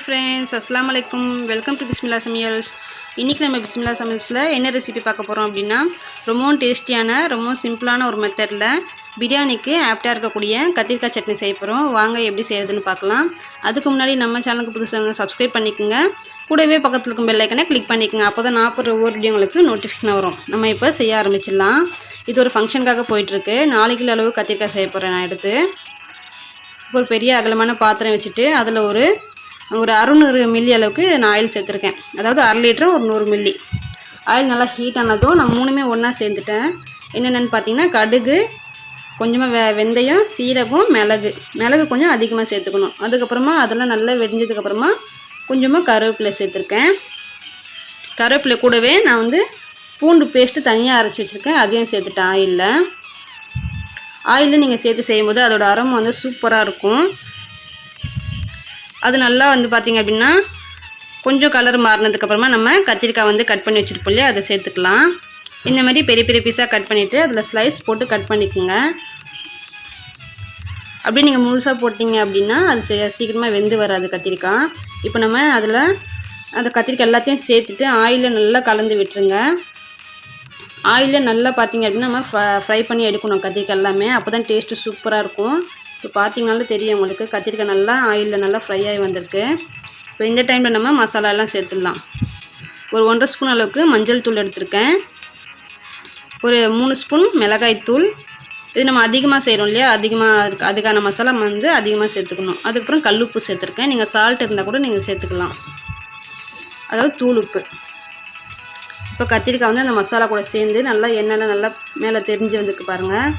friends, assalamu alaikum. Welcome to Bismillah Samiyals. இன்னைக்கு நம்ம பிஸ்மில்லா சமையல்ஸ்ல என்ன ரெசிபி பார்க்க போறோம் அப்படினா ரொம்ப டேஸ்டியான ரொம்ப சிம்பிளான ஒரு மெத்தட்ல பிரியாணிக்கு ஆப்டா இருக்கக்கூடிய கத்திரிக்காய் சட்னி செய்ய போறோம். வாங்க எப்படி செய்யறதுன்னு பார்க்கலாம். அதுக்கு முன்னாடி நம்ம சேனலுக்கு புதுசாக சப்ஸ்கிரைப் பண்ணிக்கங்க. கூடவே பக்கத்துல இருக்க பெல் ஐகானை கிளிக் பண்ணிக்கங்க. அப்பதான் நான் போடுற ஒவ்வொரு வீடியோ உங்களுக்கு நோட்டிஃபிகேஷன் வரும். நம்ம இப்போ செய்ய ஆரம்பிச்சிடலாம். இது ஒரு ஃபங்க்ஷனுக்காக போயிட்டு இருக்கு. 4 கிலோ அளவு கத்திரிக்காய் செய்ய போறேன் நான் எடுத்து. ஒரு பெரிய அகலமான பாத்திரம் வச்சிட்டு அதுல ஒரு 600 மில்லி அளவுக்கு நான் ஆயில் சேர்த்துருக்கேன். அதாவது 1/2 லிட்டர் ஒரு 100 மில்லி ஆயில் நல்லா ஹீட் ஆனதும் நான் மூணுமே ஒன்றா சேர்த்துட்டேன். என்னென்னு பார்த்தீங்கன்னா கடுகு, கொஞ்சமாக வெந்தயம், சீரகம், மிளகு கொஞ்சம் அதிகமாக சேர்த்துக்கணும். அதுக்கப்புறமா அதெல்லாம் நல்லா வெடிஞ்சதுக்கப்புறமா கொஞ்சமாக கருவேப்பிலை சேர்த்துருக்கேன். கருவேப்பிலை கூடவே நான் வந்து பூண்டு பேஸ்ட்டு தனியாக அரைச்சி வச்சுருக்கேன், அதையும் சேர்த்துட்டேன். ஆயிலில் நீங்கள் சேர்த்து செய்யும்போது அதோட அரோமா வந்து சூப்பராக இருக்கும். அது நல்லா வந்து பார்த்திங்க அப்படின்னா கொஞ்சம் கலர் மாறினதுக்கப்புறமா நம்ம கத்திரிக்காய் வந்து கட் பண்ணி வச்சுருப்போம் இல்லையா, அதை சேர்த்துக்கலாம். இந்த மாதிரி பெரிய பெரிய பீஸாக கட் பண்ணிவிட்டு அதில் ஸ்லைஸ் போட்டு கட் பண்ணிக்கோங்க. அப்படியே நீங்கள் முழுசாக போட்டிங்க அப்படின்னா அது சீக்கிரமாக வெந்து வராது கத்திரிக்காய். இப்போ நம்ம அதில் அந்த கத்திரிக்காய் எல்லாத்தையும் சேர்த்துட்டு ஆயிலில் நல்லா கலந்து விட்டுருங்க. ஆயிலில் நல்லா பார்த்திங்க அப்படின்னா நம்ம ஃப்ரை பண்ணி எடுக்கணும் கத்திரிக்காய் எல்லாமே. அப்போ தான் டேஸ்ட்டு சூப்பராக இருக்கும். இப்போ பார்த்திங்கனாலும் தெரியும் உங்களுக்கு கத்திரிக்காய் நல்லா ஆயிலில் நல்லா ஃப்ரை ஆகி வந்திருக்கு. இப்போ இந்த டைமில் நம்ம மசாலாலாம் சேர்த்துடலாம். ஒரு 1.5 ஸ்பூன் அளவுக்கு மஞ்சள் தூள் எடுத்திருக்கேன். ஒரு 3 ஸ்பூன் மிளகாய் தூள். இது நம்ம அதிகமாக செய்கிறோம் இல்லையா, அதுக்கான மசாலா வந்து அதிகமாக சேர்த்துக்கணும். அதுக்கப்புறம் கல்லுப்பு சேர்த்துருக்கேன். நீங்கள் சால்ட் இருந்தால் கூட நீங்கள் சேர்த்துக்கலாம், அதாவது தூள் உப்பு. இப்போ கத்திரிக்காய் வந்து அந்த மசாலா கூட சேர்ந்து நல்லா எண்ணெயில் நல்லா மேலே தெரிஞ்சு வந்துருக்கு பாருங்கள்.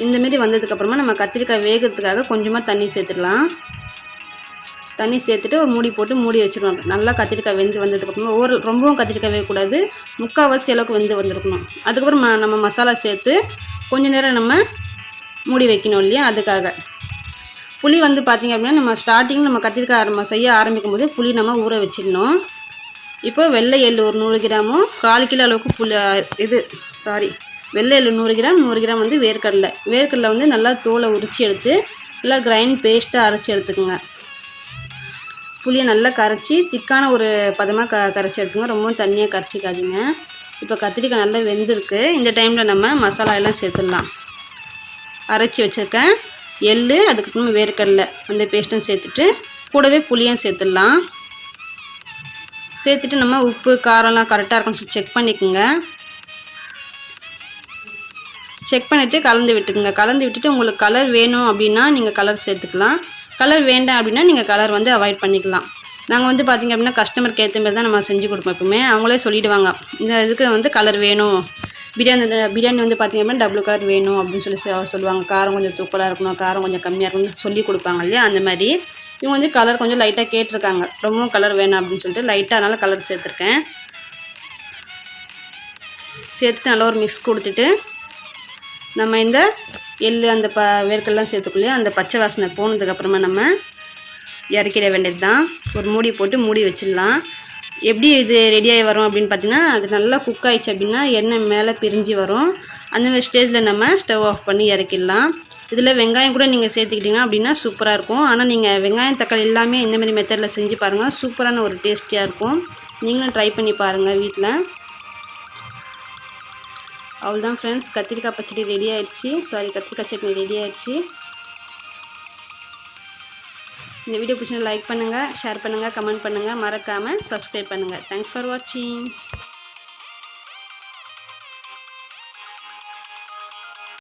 இந்தமாரி வந்ததுக்கப்புறமா நம்ம கத்திரிக்காய் வேகிறதுக்காக கொஞ்சமாக தண்ணி சேர்த்துடலாம். தண்ணி சேர்த்துட்டு ஒரு மூடி போட்டு மூடி வச்சுருவோம். நல்லா கத்திரிக்காய் வெந்து வந்ததுக்கப்புறமா ரொம்பவும் கத்திரிக்காய் வேகக்கூடாது, 3/4 அளவுக்கு வெந்து வந்துருக்கணும். அதுக்கப்புறம் நம்ம மசாலா சேர்த்து கொஞ்சம் நேரம் நம்ம மூடி வைக்கணும் இல்லையா, அதுக்காக. புளி வந்து பார்த்திங்க அப்படின்னா நம்ம ஸ்டார்டிங் நம்ம கத்திரிக்காய் செய்ய ஆரம்பிக்கும் போது புளி நம்ம ஊற வச்சிடணும். இப்போ வெள்ளை எள்ளு ஒரு 100 கிராமும் 1/4 கிலோ அளவுக்கு வெள்ளை எள்ளு 100 கிராம் வந்து வேர்க்கடலை வந்து நல்லா தோலை உரித்து எடுத்து நல்லா கிரைண்ட் பேஸ்ட்டாக அரைச்சி எடுத்துக்கோங்க. புளியை நல்லா கரைச்சி திக்கான ஒரு பதமாக கரைச்சி எடுத்துங்க, ரொம்பவும் தண்ணியாக கரைச்சிக்காதீங்க. இப்போ கத்திரிக்காய் நல்லா வெந்திருக்கு. இந்த டைமில் நம்ம மசாலா எல்லாம் சேர்த்துடலாம். அரைச்சி வச்சுருக்கேன் எள்ளு, அதுக்கப்புறமா வேர்க்கடலை அந்த பேஸ்ட்டும் சேர்த்துட்டு கூடவே புளியும் சேர்த்துடலாம். சேர்த்துட்டு நம்ம உப்பு காரம்லாம் கரெக்டாக இருக்குன்னு சொல்லி செக் பண்ணிக்கோங்க. செக் பண்ணிவிட்டு கலந்து விட்டுக்குங்க. கலந்து விட்டுட்டு உங்களுக்கு கலர் வேணும் அப்படின்னா நீங்கள் கலர் சேர்த்துக்கலாம், கலர் வேண்டாம் அப்படின்னா நீங்கள் கலர் வந்து அவாய்ட் பண்ணிக்கலாம். நாங்கள் வந்து பார்த்திங்க அப்படின்னா கஸ்டமருக்கு ஏற்ற மாதிரி தான் நம்ம செஞ்சு கொடுப்போம். எப்பவுமே அவங்களே சொல்லிவிடுவாங்க இந்த இதுக்கு வந்து கலர் வேணும், பிரியாணி வந்து பார்த்திங்க அப்படின்னா டபுள் கலர் வேணும் அப்படின்னு சொல்லுவாங்க. காரம் கொஞ்சம் தூக்கலாக இருக்கணும், காரம் கொஞ்சம் கம்மியாக இருக்கணும்னு சொல்லி கொடுப்பாங்க இல்லையா, அந்த மாதிரி இவங்க வந்து கலர் கொஞ்சம் லைட்டாக கேட்டிருக்காங்க. ரொம்பவும் கலர் வேணும் அப்படின்னு சொல்லிட்டு லைட்டாக அதனால் கலர் சேர்த்துருக்கேன். சேர்த்துட்டு நல்லா ஒரு மிக்ஸ் கொடுத்துட்டு நம்ம இந்த எள்ளு அந்த வேர்க்கெல்லாம் சேர்த்துக்குள்ளேயே அந்த பச்சை வாசனை போனதுக்கப்புறமா நம்ம இறக்கிட வேண்டியது தான். ஒரு மூடி போட்டு மூடி வச்சிடலாம். எப்படி இது ரெடியாகி வரும் அப்படின்னு பார்த்தீங்கன்னா அது நல்லா குக் ஆகிடுச்சு அப்படின்னா எண்ணெய் மேலே பிரிஞ்சு வரும். அந்த மாதிரி ஸ்டேஜில் நம்ம ஸ்டவ் ஆஃப் பண்ணி இறக்கிடலாம். இதில் வெங்காயம் கூட நீங்கள் சேர்த்துக்கிட்டிங்கன்னா அப்படின்னா சூப்பராக இருக்கும். ஆனால் நீங்கள் வெங்காயம் தக்காளி எல்லாமே இந்தமாதிரி மெத்தடில் செஞ்சு பாருங்கள், சூப்பரான ஒரு டேஸ்டியாக இருக்கும். நீங்களும் ட்ரை பண்ணி பாருங்கள் வீட்டில். அவ்வளோதான் ஃப்ரெண்ட்ஸ், கத்திரிக்காய் பச்சடி ரெடி ஆயிடுச்சு. கத்திரிக்காய் சட்னி ரெடி ஆயிடுச்சு. இந்த வீடியோ பிடிச்சா லைக் பண்ணுங்கள், ஷேர் பண்ணுங்கள், கமெண்ட் பண்ணுங்கள், மறக்காமல் சப்ஸ்கிரைப் பண்ணுங்கள். தேங்க்ஸ் ஃபார் வாட்சிங்.